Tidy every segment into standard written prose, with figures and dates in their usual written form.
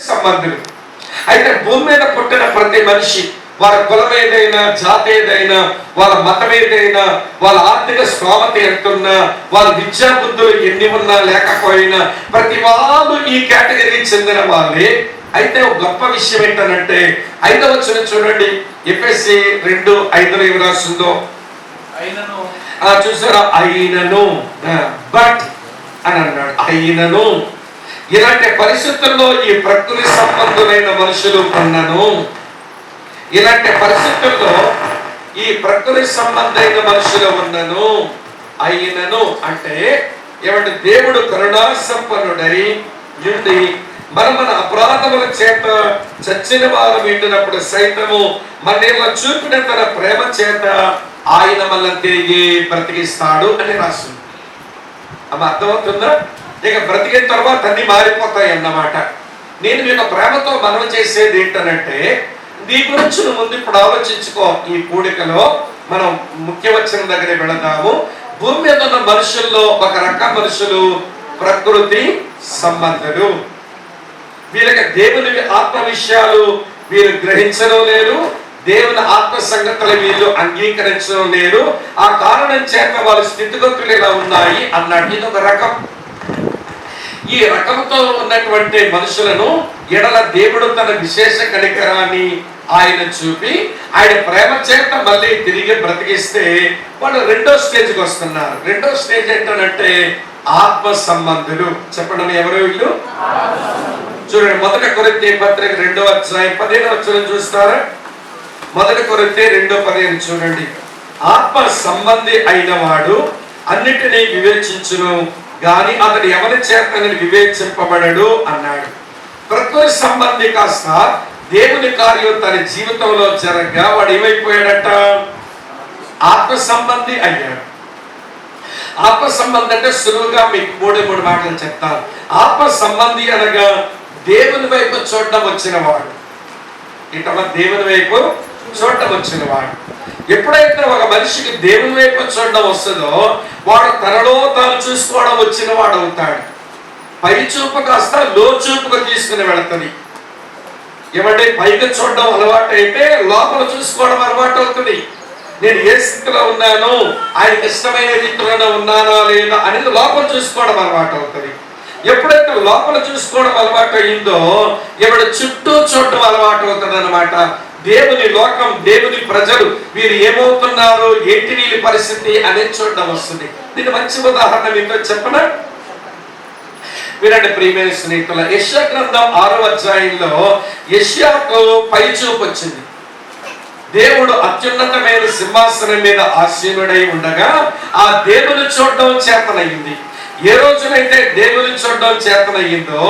సంబంధులు. అయితే భూమి మీద పుట్టిన ప్రతి మనిషి, వారి కులం ఏదైనా, జాతి ఏదైనా, వాళ్ళ మతం ఏదైనా, వాళ్ళ ఆర్థిక స్తోమత ఎంతున్నా, వాళ్ళ విద్యా బుద్ధులు ఎన్ని ఉన్నా లేకపోయినా ప్రతి వాళ్ళు ఈ కేటగిరీకి చెందిన వాళ్ళే. అయితే ఒక గొప్ప విషయం ఏంటనంటే 5వ వచనం చూడండి, ఎఫెసీ 2:5 ఏమి రాస్తుందో చూసారా? అయినను, బట్ అని అన్నాడు. అయినను ఇలాంటి పరిస్థితుల్లో ఈ ప్రకృతి సంబంధులైన మనుషులు ఉన్నను, ఇలాంటి పరిస్థితుల్లో ఈ ప్రకృతి సంబంధమైన మనుషులు ఉన్నను. అయినను అంటే ఏమంటే దేవుడు కరుణా సంపన్నుడై ఉండి మన అపరాధముల చేత చచ్చిన వారు వింటున్నప్పుడు సైతము మన చూపిన తన ప్రేమ చేత ఆయన మనల్ని తిరిగి బ్రతికిస్తాడు అని రాస్తుంది. అమ్మ అర్థమవుతుందా? ఇక బ్రతికిన తర్వాత అన్ని మారిపోతాయి అన్నమాట. నేను మీకు ప్రేమతో మనవి చేసేది ఏంటనంటే, నీ గురించి నువ్వు ముందు ఇప్పుడు ఆలోచించుకో. ఈ కూడికలో మనం ముఖ్య వచనం దగ్గర వెళదాము. భూమి మీద ఉన్న మనుషుల్లో ఒక రకం మనుషులు ప్రకృతి సంబంధులు. వీళ్ళకి దేవుని ఆత్మ విషయాలు వీరు గ్రహించడం లేరు, దేవుని ఆత్మ సంగతులు వీళ్ళు అంగీకరించడం లేరు. ఆ కారణం చేత వాళ్ళ స్థితిగతులు ఇలా ఉన్నాయి అన్నాడు. ఇది ఒక రకం. ఈ రకంతో ఉన్నటువంటి మనుషులను ఎడల దేవుడు తన విశేష కనికరాన్ని ఆయన చూపి ఆయన ప్రేమ చేత మళ్ళీ తిరిగి బ్రతికిస్తే వాళ్ళు రెండో స్టేజ్కి వస్తున్నారు. రెండో స్టేజ్ ఏంటంటే ఆత్మ సంబంధులు. చెప్పండి, ఎవరు వీళ్ళు? చూడండి, 1 కొరింథీ పత్రిక 2వ అధ్యాయం 15వ వచనం చూస్తారా? 1 కొరింథీ 2:15 చూడండి. ఆత్మ సంబంధి అయిన వాడు అన్నిటినీ వివేచించును గాని అతడు ఎవరి చేతని వివేచింపబడడు అన్నాడు. ప్రకృతి సంబంధి కాస్త దేవుని కార్యం తన జీవితంలో జరగగా వాడు ఏమైపోయాడట? ఆత్మ సంబంధి అయ్యాడు. ఆత్మ సంబంధి అంటే సులువుగా మీకు 3 మాటలు చెప్తాను. ఆత్మ సంబంధి అనగా దేవుని వైపు చూడడం వచ్చిన వాడు. ఇట్లా దేవుని వైపు చూడటం వచ్చిన వాడు. ఎప్పుడైతే ఒక మనిషికి దేవుని వైపు చూడడం వస్తుందో వాడు తనలో తాను చూసుకోవడం వచ్చిన వాడు అవుతాడు. పై చూపు కాస్త లో చూపుగా తీసుకుని వెళుతుంది. ఏమంటే పైకి చూడడం అలవాటు అయితే లోపల చూసుకోవడం అలవాటు అవుతుంది. నేను ఏ స్థితిలో ఉన్నాను, ఆయనకి ఇష్టమైన రీతిలో ఉన్నానా లేదా అనేది లోపల చూసుకోవడం అలవాటు అవుతుంది. ఎప్పుడైతే లోపల చూసుకోవడం అలవాటు అయిందో ఎవడ చుట్టూ చూడడం అలవాటు అవుతుంది అన్నమాట. దేవుని లోకం, దేవుని ప్రజలు వీరు ఏమవుతున్నారు, ఏంటి వీళ్ళ పరిస్థితి అనేది చూడడం వస్తుంది. దీని మంచి ఉదాహరణ మీతో చెప్పనా? వినండి ప్రియమైన స్నేహితుల, యెషయా గ్రంథం 6వ అధ్యాయంలో యెషయాకు పై చూపు వచ్చింది. దేవుడు అత్యున్నతమైన సింహాసనం మీద ఆసీనుడై ఉండగా ఆ దేవుని చూడడం చేతనయ్యింది. ఏ రోజునైతే దేవుని చూడడం చేతనయ్యిందో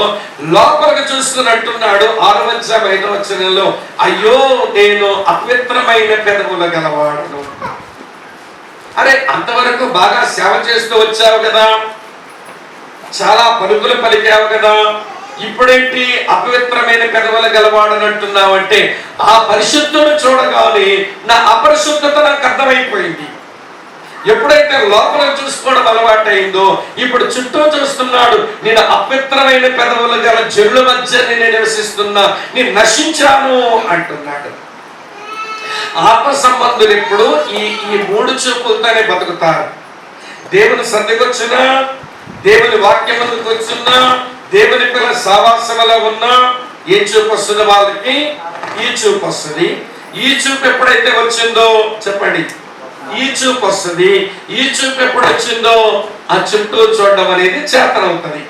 లోపలికి చూసుకుని అంటున్నాడు 6వ అధ్యాయం 5వ వచనంలో, అయ్యో నేను అపవిత్రమైన పెదవులు గలవాడును. అరే, అంతవరకు బాగా సేవ చేస్తూ వచ్చావు కదా, చాలా పలుకులు పలికావు కదా, ఇప్పుడేంటి అపవిత్రమైన పెదవులు గలవాడనంటున్నావు అంటే ఆ పరిశుద్ధుడు చూడగానే నా అపరిశుద్ధత నాకు అర్థమైపోయింది. ఎప్పుడైతే లోపల చూసుకోవడం అలవాటు అయిందో ఇప్పుడు చుట్టూ చూస్తున్నాడు. నేను అపవిత్రమైన పెదవులు గల జనుల మధ్య నేను నివసిస్తున్నా, నేను నశించాను అంటున్నాడు. ఆత్మ సంబంధులు ఇప్పుడు ఈ 3 చూపులతోనే బతుకుతారు. దేవుని సన్నిధికి వచ్చినా, దేవుని వాక్యం ముందుకు వచ్చినా, దేవుని పిల్లల సావాసంలో ఉన్నా ఏ చూపు వస్తుంది వాళ్ళకి? ఈ చూపు వస్తుంది. ఈ చూపు ఎప్పుడైతే వచ్చిందో చెప్పండి, ఈ చూపు వస్తుంది. ఈ చూపు ఎప్పుడు వచ్చిందో ఆ చుట్టూ చూడడం అనేది చేతనవుతుంది.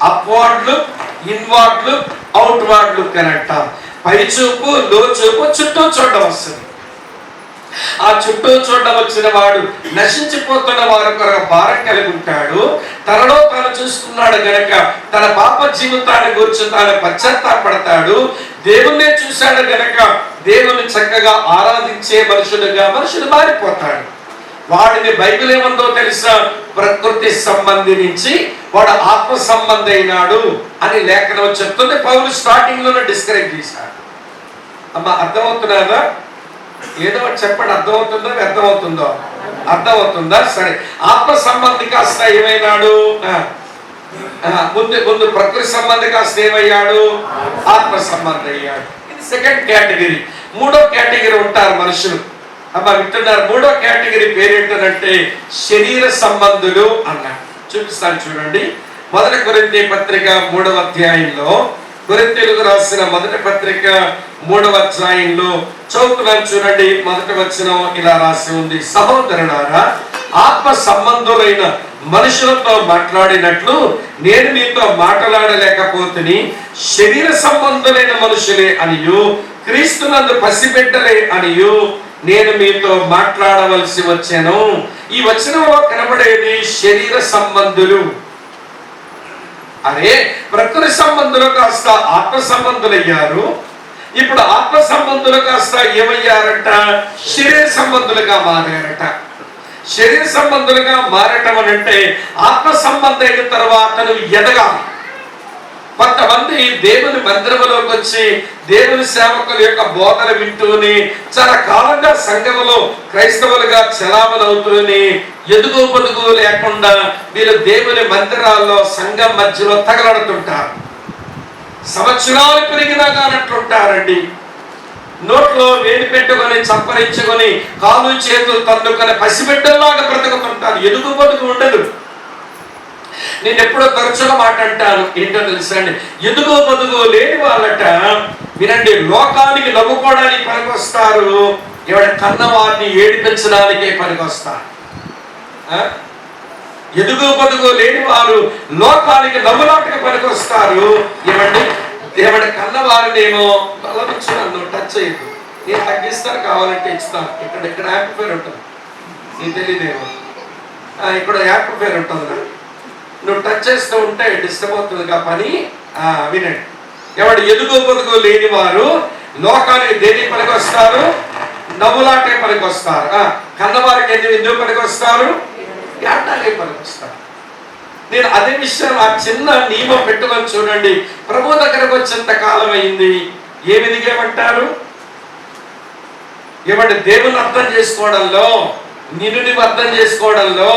Upward look, inward look, outward look అని అంటాం. పై చూపు, లో చూపు, చుట్టూ చూడడం వస్తుంది. ఆ చుట్టూ చూడడం వచ్చిన వాడు నశించిపోతున్న వారి కొరకు భారం కలిగి ఉంటాడు. తనలో తాను చూసుకున్నాడు గనక తన పాప జీవితాన్ని గురించి తాను పశ్చాత్తాపడతాడు. దేవుణ్ణే చూశాడు గనక దేవుని చక్కగా ఆరాధించే మనుషుడు మారిపోతాడు. వాడిని బైబిల్ ఏమందో తెలుసా? ప్రకృతి సంబంధి నుంచి వాడు ఆత్మ సంబంధి అయినాడు అని లేఖనం చెప్తుంది. పౌలు స్టార్టింగ్ లోనే డిస్కరేజ్ చేశాడు. అమ్మ అర్థమవుతున్నారా? ఏదో చెప్పండి, అర్థమవుతుందో అర్థమవుతుందో? అర్థమవుతుందా? సరే, ఆత్మ సంబంధి కాస్త ఏమైనాడు? ముందు ముందు ప్రకృతి సంబంధి కాస్త ఏమయ్యాడు, ఆత్మ సంబంధి అయ్యాడు. ఇది సెకండ్ కేటగిరీ. మూడో కేటగిరీ ఉంటారు మనుషులు. వింటున్నారు? మూడో కేటగిరీ పేరేంటంటే శరీర సంబంధులు అన్నారు. చూపిస్తాను చూడండి. 1 కొరింథీ పత్రిక 3వ అధ్యాయంలో, కొరింథీయులకు రాసిన 1 పత్రిక 3వ అధ్యాయంలో చదువుతున్నాను చూడండి. 1వ వచనం ఇలా రాసి ఉంది: సహోదరులారా, ఆత్మ సంబంధులైన మనుషులతో మాట్లాడినట్లు నేను మీతో మాట్లాడలేకపోతుని, శరీర సంబంధులైన మనుషులే అనియు క్రీస్తునందు పసిబిడ్డలే అనియు నేను మీతో మాట్లాడవలసి వచ్చాను. ఈ వచనంలో కనబడేది శరీర సంబంధులు. అరే, ప్రకృతి సంబంధులు కాస్త ఆత్మ సంబంధులయ్యారు. ఇప్పుడు ఆత్మ సంబంధులు కాస్త ఏమయ్యారంట, శరీర సంబంధులుగా మారారట. శరీర సంబంధులుగా మారటం అంటే ఆత్మ సంబంధం అయిన తర్వాత నువ్వు ఎదగాలి. కొంతమంది దేవుని మందిరములోకి వచ్చి దేవుని సేవకుల యొక్క బోధన వింటూని చాలా కాలంగా సంఘములో క్రైస్తవులుగా చలామణవుతూని ఎదుగు పొదుగు లేకుండా వీళ్ళు దేవుని మందిరాల్లో సంఘం మధ్యలో తగలడుతుంటారు. సంవత్సరాలు పెరిగినా కానట్లుంటారండి. నోట్లో వేడి పెట్టుకొని చప్పరించుకొని కాలు చేతులు తన్నుకొని పసిబిడ్డల్లాగా బ్రతుకుతుంటారు. ఎదుగు పొదుగు ఉండదు. నేను ఎప్పుడో తరచుగా మాట అంటాను, ఏంటో తెలుసండి, ఎదుగు పొదుగు లేని వాళ్ళట వినండి, లోకానికి నవ్వుకోవడానికి పనికొస్తారు, ఎవడ కన్నవారిని ఏడిపించడానికే పనికొస్తారు. ఎదుగు పొదుగు లేని వారు లోకానికి నవ్వులాటకి పనికొస్తారు. ఏమండి, ఎవడ కన్నవారిని ఏమో బలమించు, నన్ను టచ్ చేయదు, నేను తగ్గిస్తాను, కావాలంటే ఇస్తాను. ఇక్కడ యాంప్లిఫైర్ ఉంటుంది, నీకు తెలియదేమో, ఇక్కడ యాంప్లిఫైర్ ఉంటుంది. నువ్వు టచ్ చేస్తూ ఉంటే డిస్టర్బ్ అవుతుందిగా పని. వినండి, ఎవడు ఎదుగు పొదుగు లేని వారు లోకానికి దేని పనికొస్తారు, నవ్వులాటే పనికొస్తారు. కన్నవారికి ఎందుకు పనికొస్తారు, ఏటాలే పనికొస్తారు. నేను అదే విషయం ఆ చిన్న నియమం పెట్టుకొని చూడండి. ప్రభు దగ్గరకు వచ్చేంత కాలం అయింది, ఏమి దిగేమంటారు, ఏమంటే దేవుని అర్థం చేసుకోవడంలో, నిన్ను నువ్వు అర్థం చేసుకోవడంలో,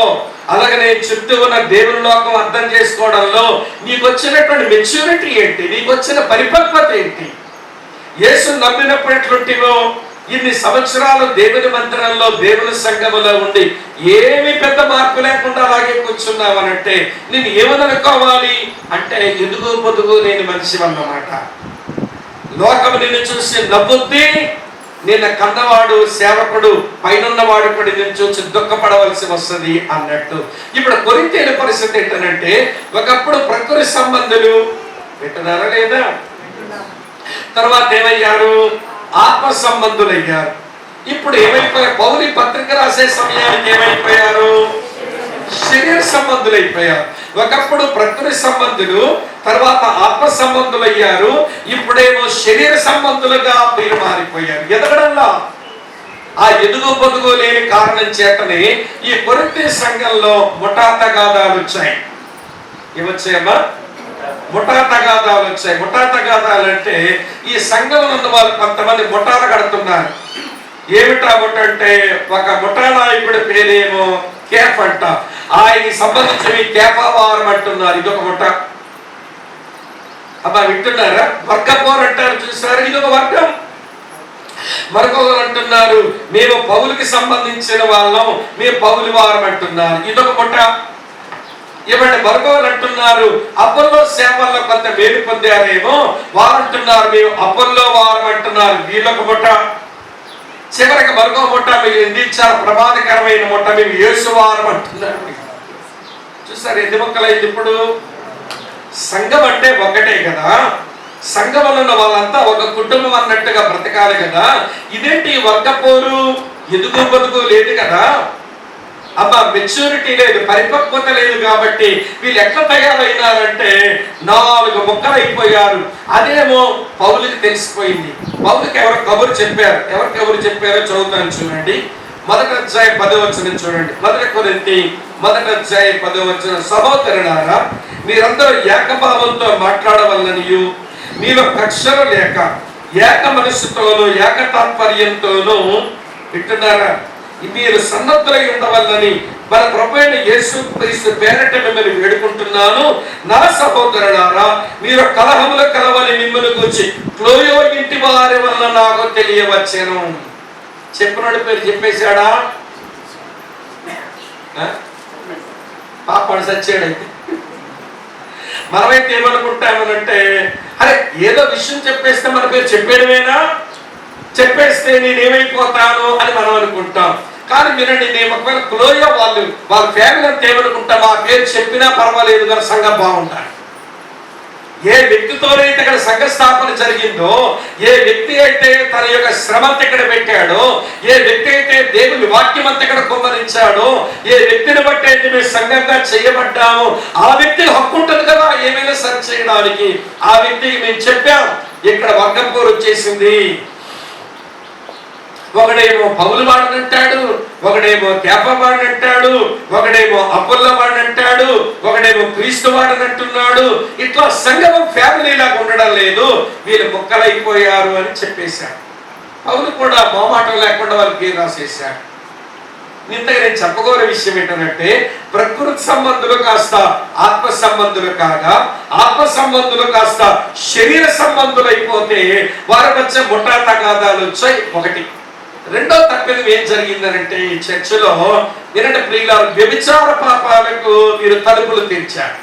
అలాగే నేను చుట్టూ ఉన్న దేవుని లోకం అర్థం చేసుకోవడంలో నీకు వచ్చినటువంటి మెచ్యూరిటీ ఏంటి, నీకు వచ్చిన పరిపక్వత ఏంటి? యేసు నమ్మినప్పుడు ఎట్లుంటివో ఇన్ని సంవత్సరాలు దేవుని మందిరంలో దేవుని సంఘములో ఉండి ఏమి పెద్ద మార్పు లేకుండా అలాగే కూర్చున్నావనంటే నేను ఏమనుకోవాలి అంటే ఎదుగు పొదుగు లేని మనిషి అన్నమాట. లోకం నిన్ను చూసి నవ్వుద్ది, నిన్న కన్నవాడు సేవకుడు పైనన్నవాడు కూడా నేను చూసి దుఃఖపడవలసి వస్తుంది అన్నట్టు. ఇప్పుడు కొరింథీయుల పరిస్థితి ఏంటంటే, ఒకప్పుడు ప్రకృతి సంబంధులు పెట్టినారా లేదా, తర్వాత ఏమయ్యారు, ఆత్మ సంబంధులు అయ్యారు. ఇప్పుడు ఏమైపోయారు, పౌలు పత్రిక రాసే సమయానికి ఏమైపోయారు, శరీర సంబంధులు అయిపోయారు. ఒకప్పుడు ప్రకృతి సంబంధులు, తర్వాత ఆత్మ సంబంధులు అయ్యారు. ఇప్పుడేమో శరీర సంబంధులుగా మీరు మారిపోయారు. ఎదగడంలో ఆ ఎదుగు పొదుగు లేని కారణం చేతనే ఈ కొరింథీ సంఘంలో ముఠా తగాదాలు వచ్చాయి. ఏమొచ్చాయమ్మా, ముఠా తగాదాలు వచ్చాయి. ముఠా తగాదాలు అంటే ఈ సంఘంలో ఉన్న వాళ్ళు కొంతమంది ముఠాలు కడుతున్నారు. ఏమిటా ముఠ అంటే, ఒక ముఠా నాయకుడి పేరేమో కేఫ్ అంట, ఆయనకి సంబంధించి కేఫావారం అంటున్నారు, ఇదొక ముఠ. అబ్బా వింటున్నారా, వర్గపోరు అంటారు చూసారు, ఇదొక వర్గం. మరొకరు అంటున్నారు మేము పౌలుకి సంబంధించిన వాళ్ళం, మేము పౌలు వారం అంటున్నారు, ఇదొక ముఠ. ఏమంటే మరొకరు అంటున్నారు అపోల్లో సేవల్లో కొంత మేలు పొందారేమో, వారు అంటున్నారు మేము అపోల్లో వారం అంటున్నారు, వీళ్ళొక ముఠ. చివరికి మరొక ముఠ మిగిలింది, చాలా ప్రమాదకరమైన ముఠ, మేము యేసు వారం అంటున్నారు. చూసారు ఎన్ని మొక్కలైంది. ఇప్పుడు సంఘం అంటే ఒకటే కదా, సంఘంలో ఉన్న వాళ్ళంతా ఒక కుటుంబం అన్నట్టుగా బ్రతకాలి కదా. ఇదేంటి వర్గపోరు, ఎదుగు బతుకు లేదు కదా, అబ్బా మెచ్యూరిటీ లేదు, పరిపక్వత లేదు. కాబట్టి వీళ్ళు ఎట్లా తయారైనారంటే 4 ముక్కలు అయిపోయారు. అదేమో పౌలుకి తెలిసిపోయింది. పౌలుకి ఎవరు కబురు చెప్పారు, ఎవరు కబురు చెప్పారో చదువుతాను చూడండి. 1వ అధ్యాయం 10వ వచనం చూడండి. 1 కొరింథీ 1వ అధ్యాయం 10వ వచనం, సహోదరులారా మీరందరూ ఏకభావంతో మాట్లాడవలననియు మీలో కక్షలు లేక ఏక మనస్సుతోనూ ఏక తాత్పర్యంతోనూ వింటున్నారా, మీరు సన్నద్ధులై ఉండవల్లని మన ప్రభువైన యేసుక్రీస్తు పేరట మిమ్మల్ని వేడుకుంటున్నాను, నా సహోదరులారా, మీరు కలహముల కలవని మిమ్మల్ని గురించి క్లోయో ఇంటి వారి వల్ల నాకు తెలియవచ్చెను. చెప్పినోడి పేరు చెప్పేశాడా? పాపడు సచ్చాడైతే. మనమైతే ఏమనుకుంటామనంటే, అరే ఏదో విషయం చెప్పేస్తే మన పేరు చెప్పేయడమేనా, చెప్పేస్తే నేనేమైపోతాను అని మనం అనుకుంటాం. కానీ వినండి, నేను ఒకవేళ క్లోయో వాళ్ళ ఫ్యామిలీ అంతా ఏమనుకుంటాం, ఆ పేరు చెప్పినా పర్వాలేదు కానీ సంఘం బాగుంటారు. ఏ వ్యక్తితోనైతే ఇక్కడ సంఘ స్థాపన జరిగిందో, ఏ వ్యక్తి అయితే తన యొక్క శ్రమంతా ఇక్కడ పెట్టాడో, ఏ వ్యక్తి అయితే దేవుని వాక్యం అంతా ఇక్కడ కుమ్మరించాడో, ఏ వ్యక్తిని బట్టి అయితే మేము సంఘంగా చేయబడ్డాము, ఆ వ్యక్తికి హక్కు ఉంటుంది కదా ఏమైనా సరి చేయడానికి. ఆ వ్యక్తికి మేము చెప్పాం, ఇక్కడ వర్గంపూర్ వచ్చేసింది. ఒకడేమో పౌలు వాడనంటాడు, ఒకడేమో కేఫా వాడనంటాడు, ఒకడేమో అపోల్లో వాడనంటాడు, ఒకడేమో క్రీస్తు వాడనంటున్నాడు. ఇట్లా సంఘం ఫ్యామిలీ లాగా ఉండడం లేదు, వీళ్ళు ముక్కలైపోయారు అని చెప్పేశాడు. పౌలు కూడా మొహమాటం లేకుండా వాళ్ళకి పేరు రాసేశాడు. ఇంతగా నేను చెప్పగోరే విషయం ఏంటంటే, ప్రకృతి సంబంధులు కాస్త ఆత్మ సంబంధులు కాగా, ఆత్మ సంబంధులు కాస్త శరీర సంబంధులు అయిపోతే వారి మధ్య ముఠా తగాదాలు వచ్చాయి. ఒకటి. రెండో తప్పిదం ఏం జరిగిందనంటే, ఈ చర్చలో వినండి ప్రియులారా, వ్యభిచార పాపాలకు మీరు తలుపులు తెరిచారు.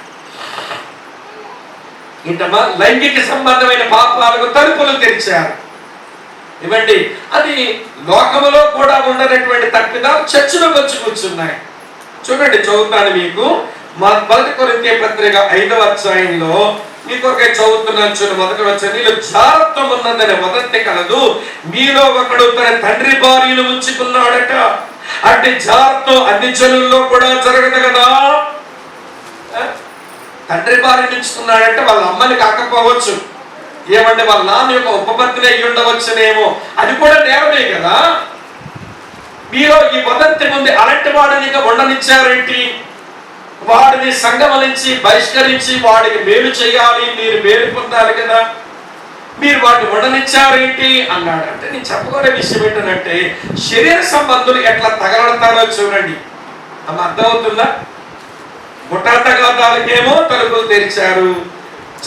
ఇంటమా లైంగిక సంబంధమైన పాపాలకు తలుపులు తెరిచారు. ఇవ్వండి, అది లోకములో కూడా ఉండనటువంటి తప్పిదాలు చర్చలోకి వచ్చి కూర్చున్నాయి. చూడండి, చదువుతాను మీకు. మొదటి కొరింథీ పత్రిక 5వ అధ్యాయంలో మీకు చదువుతున్నాను. చూడండి, మొదటి వచ్చిన, నీలో జారత్వం ఉన్నదని వదంతి కలదు, మీలో ఒకడు తన తండ్రి భార్యను ఉంచుకున్నాడట. అంటే జారత్వం అన్ని జనుల్లో కూడా జరగదు కదా. తండ్రి భార్యను ఉంచుకున్నాడంటే వాళ్ళ అమ్మని కాకపోవచ్చు, ఏమంటే వాళ్ళ నాన్న యొక్క ఉపపత్ని అయ్యి ఉండవచ్చునేమో, అది కూడా నేరమే కదా. మీరు ఈ వదంతి ముందు అలాంటి వాడిని ఉండనిచ్చారేంటి? వాడిని సంఘం నుంచి బహిష్కరించి వాడికి మేలు చేయాలి, మీరు మేలు పొందాలి కదా, మీరు వాటిని ఉండనిచ్చారేంటి అన్నాడు. అంటే నేను చెప్పుకునే విషయం ఏంటంటే, శరీర సంబంధులు ఎట్లా తగలడతారో చూడండి. అమ్మ అర్థమవుతుందా? ముఠా తగాదాలకేమో తలుపులు తెరిచారు,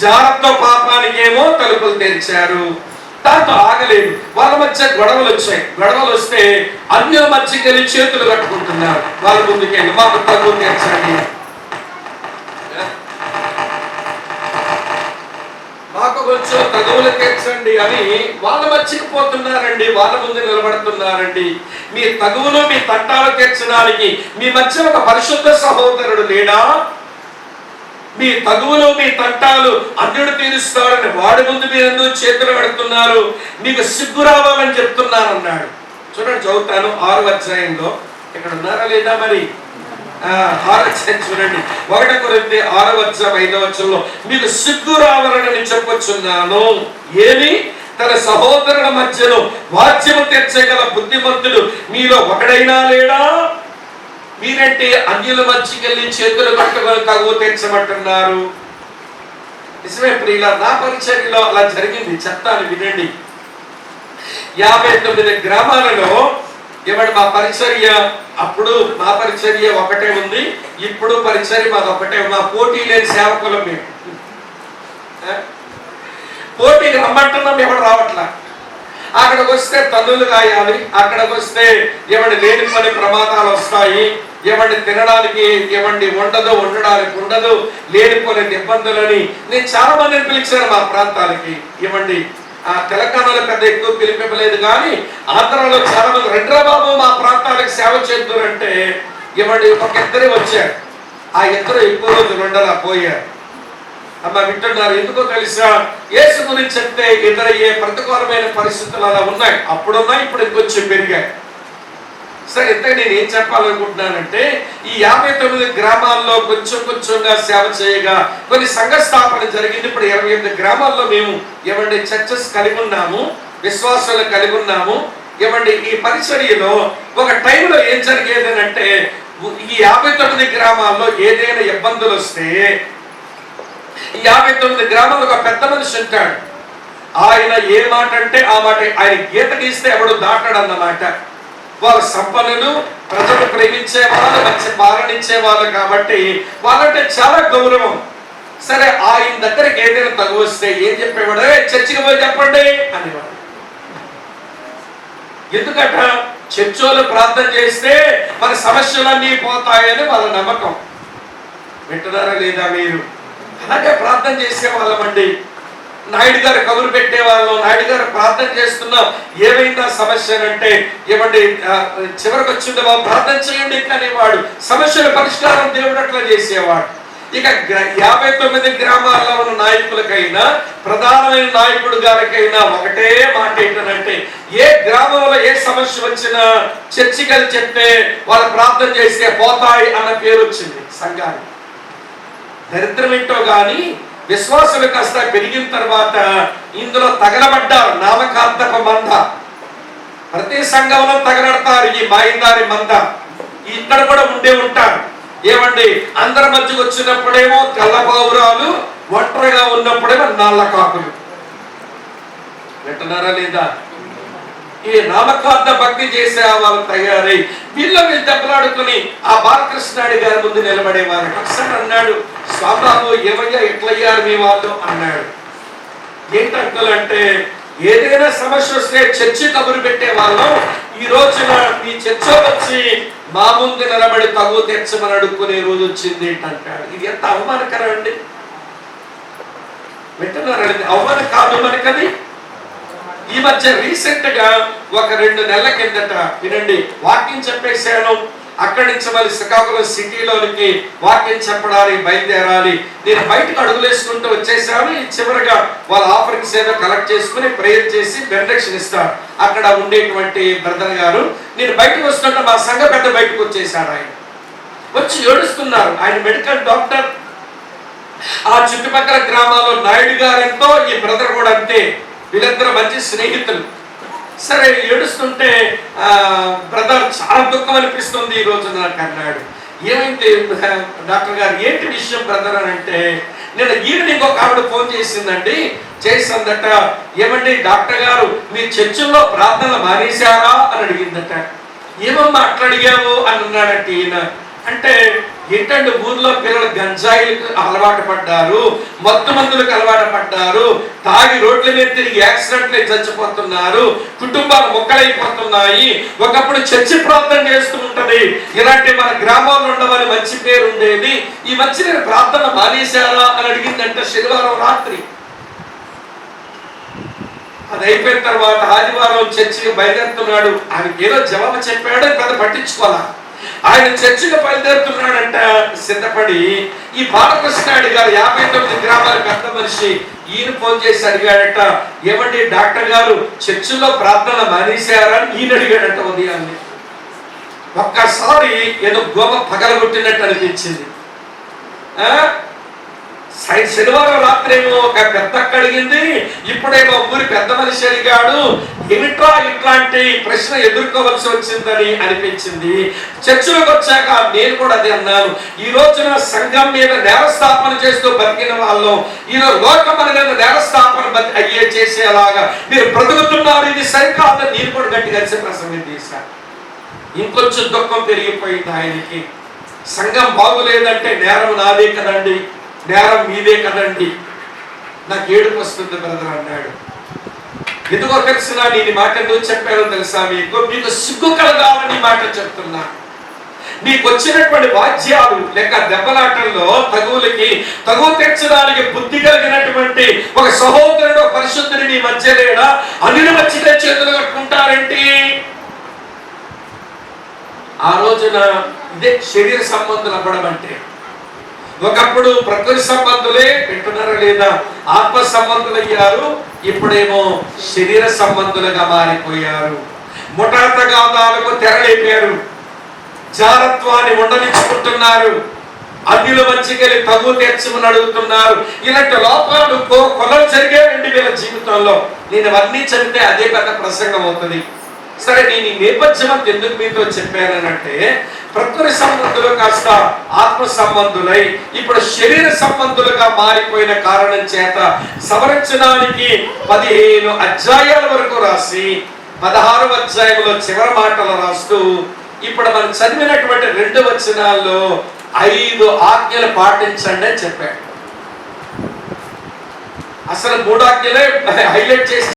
జారత్వ పాపానికేమో తలుపులు తెరిచారు. దాంతో ఆగలేదు, వాళ్ళ మధ్య గొడవలు వచ్చాయి. గొడవలు వస్తే అన్యుల మధ్యకి వెళ్ళి చేతులు కట్టుకుంటున్నారు. వాళ్ళ ముందుకెళ్ళి మాకు తలుపులు తెరచండి, మాకు కొంచెం తగువులు తెరచండి అని వాళ్ళ మధ్యకి పోతున్నారండి, వాళ్ళ ముందు నిలబడుతున్నారండి. మీ తగువులు మీ తంటాలు తెరచడానికి మీ మధ్య ఒక పరిశుద్ధ సహోదరుడు లేడా? మీ తగువులు మీ తంటాలు అన్యుడు తీరుస్తాడని వాడి ముందు మీరు ఎందుకు చేతులు పెడుతున్నారు? మీకు సిగ్గు రావాలని చెప్తున్నాను అన్నాడు. చూడండి, చదువుతాను 6వ అధ్యాయంలో. ఇక్కడ ఉన్నారా లేదా మరి? 6వ అధ్యాయం చూడండి. 1 కొరింథీ 6వ అధ్యాయం 5వ వచనంలో, మీకు సిగ్గు రావాలని చెప్పొచ్చున్నాను. ఏమి? తన సహోదరుల మధ్యలో వాద్యము తెచ్చగల బుద్ధిమంతుడు మీలో ఒకడైనా లేడా? మీరంటే అన్యుల మధ్యకి వెళ్ళి చేతులు కట్టుకొని తగువ తెచ్చమంటున్నారు. నిజమే ప్రియుల, నా పరిచర్యలో అలా జరిగింది. చెప్తాను వినండి. 59 గ్రామాలలో ఏమంటే మా పరిచర్య, అప్పుడు మా పరిచర్య ఒకటే ఉంది, ఇప్పుడు పరిచర్య మాది ఒకటే. మా పోటీ లేని సేవకులం మేము. పోటీకి రమ్మంటున్నాం, ఎవరు రావట్లా. అక్కడికి వస్తే తన్నులు కాయాలి, అక్కడికి వస్తే ఏమంటే లేని పని ప్రమాదాలు వస్తాయి, ఏమంటే తినడానికి ఏమండి ఉండదు, ఉండడానికి ఉండదు, లేనిపోయిన ఇబ్బందులని నేను చాలా మందిని పిలిచాను మా ప్రాంతాలకి. ఏమండి తెలంగాణలో పెద్ద ఎక్కువ పిలిపివ్వలేదు, కానీ ఆంధ్రాలో చాలా మంది రెండ్రా బాబు మా ప్రాంతాలకు సేవ చేద్దురంటే ఏమండి ఒక ఇద్దరే వచ్చారు. ఆ ఇద్దరు ఎక్కువ రోజులు ఉండలా పోయారు. అమ్మ వింటున్నారు, ఎందుకో తెలుసా? యేసు గురించి చెప్తే ఎదురయ్యే ప్రతికూలమైన పరిస్థితులు అలా ఉన్నాయి. అప్పుడున్నాయి, ఇప్పుడు ఇంకొంచెం పెరిగాయి. సరే, ఇంతగా నేను ఏం చెప్పాలనుకుంటున్నానంటే, ఈ 59 గ్రామాల్లో కొంచెం కొంచెంగా సేవ చేయగా కొన్ని సంఘ స్థాపన జరిగింది. ఇప్పుడు 28 గ్రామాల్లో మేము ఏమంటే చర్చెస్ కలిగి ఉన్నాము, విశ్వాసాలు కలిగి ఉన్నాము. ఏమంటే ఈ పరిచర్యలో ఒక టైంలో ఏం జరిగేది అంటే, ఈ 59 గ్రామాల్లో ఏదైనా ఇబ్బందులు వస్తే, ఈ 59 గ్రామాల్లో ఒక పెద్ద మనిషి ఉంటాడు. ఆయన ఏ మాట అంటే ఆ మాట, ఆయన గీత గీస్తే ఎవడు దాటాడు అన్నమాట. వాళ్ళ సంపన్నులు, ప్రజలు ప్రేమించే వాళ్ళు, మంచి పాలనిచ్చే వాళ్ళు కాబట్టి వాళ్ళంటే చాలా గౌరవం. సరే ఆయన దగ్గరికి ఏదైనా తగు వస్తే ఏం చెప్పేవాడు, చర్చికి పోయి చెప్పండి అనేవాడు. ఎందుకట, చర్చోలు ప్రార్థన చేస్తే మన సమస్యలన్నీ పోతాయని వాళ్ళ నమ్మకం. వింటున్నారా లేదా మీరు? అలాగే ప్రార్థన చేసే వాళ్ళమండి. నాయుడు గారు కబురు పెట్టేవాళ్ళం, నాయుడు గారు ప్రార్థన చేస్తున్నాం, ఏమైందా సమస్య అంటే, ఏమండి చివరికి వచ్చింది బాబు ప్రార్థన చేయండి అనేవాడు. సమస్యల పరిష్కారం దేవుడు అట్లా చేసేవాడు. ఇక 59 గ్రామాల్లో ఉన్న నాయకులకైనా, ప్రధానమైన నాయకుడు గారికైనా ఒకటే మాట ఏంటంటే, ఏ గ్రామంలో ఏ సమస్య వచ్చినా చర్చికి వెళ్ళి చెప్తే వాళ్ళు ప్రార్థన చేస్తే పోతాయి అన్న పేరు వచ్చింది సంఘానికి. దరిద్రం ఏంటో గాని విశ్వాసులు కాస్త పెరిగిన తర్వాత ఇందులో తగలబడ్డారు నామకార్థక మంద. ప్రతి సంఘంలో తగలడతారు ఈ మాయిందారి మంద. ఇక్కడ కూడా ఉండే ఉంటారు. ఏమండి, అందరి మధ్యకు వచ్చినప్పుడేమో తెల్ల పావురాలు, ఒంటరిగా ఉన్నప్పుడేమో నల్ల కాకులు. వింటున్నారా లేదా? ఈ నామకార్థ భక్తి చేసే వాళ్ళు తయారై వీళ్ళు దెబ్బలాడుకుని ఆ బాలకృష్ణాడి గారి ముందు నిలబడేవారు. ఒకసారి అన్నాడు, స్వామిబాబు ఏమయ్యా ఎట్లయ్యారు మీ వాళ్ళు అన్నాడు. ఏంటంకలు అంటే, ఏదైనా సమస్య వస్తే చర్చి కబురు పెట్టే వాళ్ళం, ఈ రోజున మీ చర్చ వచ్చి మా ముందు నిలబడి తగు తెచ్చమని అడుక్కునే రోజు వచ్చింది ఏంటంటాడు. ఇది ఎంత అవమానకరం అండి. వింటున్నారండి? అవమానం కాదు మనకది. ఈ మధ్య రీసెంట్ గా ఒక 2 నెలల కిందట వినండి, వాక్యం చెప్పేశాను. అక్కడి నుంచి మళ్ళీ శ్రీకాకుళం సిటీలోనికి వాక్యం చెప్పడానికి బయలుదేరాలి. నేను బయటకు అడుగులేసుకుంటూ వచ్చేసాను. చివరిగా వాళ్ళ ఆఫరింగ్స్ ఏదో కలెక్ట్ చేసుకుని ప్రేయర్ చేసి బెనడిక్షన్ ఇస్తాను. అక్కడ ఉండేటువంటి బ్రదర్ గారు, నేను బయటకు వస్తుంటే మా సంఘ పెద్ద బయటకు వచ్చేసాడు. ఆయన వచ్చి ఏడుస్తున్నారు. ఆయన మెడికల్ డాక్టర్. ఆ చుట్టుపక్కల గ్రామాల్లో నాయుడు గారంతో ఈ బ్రదర్ కూడా అంతే, వీళ్ళిద్దరు మంచి స్నేహితులు. సరే ఏడుస్తుంటే బ్రదర్ చాలా దుఃఖం అనిపిస్తుంది ఈ రోజు నాకు అన్నాడు. ఏమైంది డాక్టర్ గారు, ఏంటి విషయం బ్రదర్ అని అంటే, నేను ఈవినింగ్ ఒక ఆవిడ ఫోన్ చేసిందండి. చేసిందట, ఏమండి డాక్టర్ గారు మీ చర్చిల్లో ప్రార్థనలు మానేశారా అని అడిగిందట. ఏమమ్మా అట్లా అడిగావు అని అన్నాడంటే ఈయన. అంటే ఏంటంటే ఊర్లో పిల్లలు గంజాయిలకు అలవాటు పడ్డారు, మత్తు మందులకు అలవాటు పడ్డారు, తాగి రోడ్ల మీద తిరిగి యాక్సిడెంట్లు చచ్చిపోతున్నారు, కుటుంబాలు మొక్కలైపోతున్నాయి. ఒకప్పుడు చర్చి ప్రార్థన చేస్తూ ఉంటది, ఇలాంటి మన గ్రామాల్లో ఉండవని మంచి పేరు ఉండేది, ఈ మధ్య నేను ప్రార్థన మానేశారా అని అడిగిందంటే శనివారం రాత్రి. అది అయిపోయిన తర్వాత ఆదివారం చర్చికి బయలుదేరుతున్నాడు. ఆయనకి ఏదో జవాబు చెప్పాడు, పెద్ద పట్టించుకోవాలా. ఆయన చర్చికి బయలుదేరుతున్నాడంట సిద్ధపడి. ఈ బాలకృష్ణాడి గారు 59 గ్రామాల పెద్ద మనిషి ఈయన ఫోన్ చేసి అడిగాడట, ఏమండి డాక్టర్ గారు చర్చిలో ప్రార్థన మానేశారా అని ఈయన అడిగాడట ఉదయాన్నే. ఒక్కసారి ఏదో గోమ పగలగొట్టినట్టు అనిపించింది. శనివారం రాత్రి ఏమో ఒక పెద్ద అడిగింది, ఇప్పుడేమో ఊరి పెద్ద మనిషి అడిగాడు. ఏమిట్రా ఇట్లాంటి ప్రశ్న ఎదుర్కోవలసి వచ్చిందని అనిపించింది. చర్చలోకి వచ్చాక నేను కూడా అదే అన్నాను. ఈ రోజున సంఘం మీద నేరస్థాపన చేస్తూ బతికిన వాళ్ళం ఈరోజు లోకం మన మీద నేరస్థాపన అయ్యే చేసేలాగా మీరు బ్రతుకుతున్నారు, ఇది సరికాదని నేను కూడా గట్టి కలిసి ప్రసంగం చేశాను. ఇంకొంచెం దుఃఖం పెరిగిపోయింది ఆయనకి. సంఘం బాగులేదంటే నేరం నాదే కదండి, నేరం మీదే కదండి. నాకు ఏడుపు వస్తుంది బ్రదర్ అన్నాడు. ఎందుకో తెలిసిన నేను మాట ఎందుకు చెప్పానో తెలుసా మీకు సిగ్గు కలగాలని మాట చెప్తున్నా. నీకు వచ్చినటువంటి వాద్యాలు లేక దెబ్బలాటల్లో తగువులకి తగువు తెచ్చడానికి బుద్ధి కలిగినటువంటి ఒక సహోదరుడు పరిశుద్ధుని నీ మధ్య లేడా? అన్నిని మధ్యలో చేతులు కట్టుకుంటారేంటి? ఆ రోజున ఇదే శరీర సంబంధులు అవ్వడం అంటే. ఒకప్పుడు ప్రకృతి సంబంధులే, వింటున్నారా లేదా, ఆత్మ సంబంధులయ్యారు. ఇప్పుడేమో శరీర సంబంధులుగా మారిపోయారు. ముఠాతగాదాలకు తెరలేపారు, జారత్వాన్ని ఉండనిచ్చుకుంటున్నారు, అన్యుల మధ్యకెళ్ళి తగు తెచ్చమని అడుగుతున్నారు. ఇలాంటి లోపాలు కొలలు జరిగాయండి వీళ్ళ జీవితంలో. నేను అవన్నీ చదివితే అదే పెద్ద ప్రసంగం అవుతుంది. సరే, నేను ఈ నేపథ్యం అంతా ఎందుకు మీతో చెప్పానంటే, ప్రకృతి సంబంధులు కాస్త ఆత్మ సంబంధులై ఇప్పుడు శరీర సంబంధులుగా మారిపోయిన కారణం చేత సవరించడానికి 15 అధ్యాయాల వరకు రాసి 16వ అధ్యాయంలో చివరి మాటలు రాస్తూ ఇప్పుడు మనం చదివినటువంటి 2 వచనాల్లో 5 ఆజ్ఞలు పాటించండి అని చెప్పాడు. అసలు 3 ఆజ్ఞలే హైలైట్ చేసి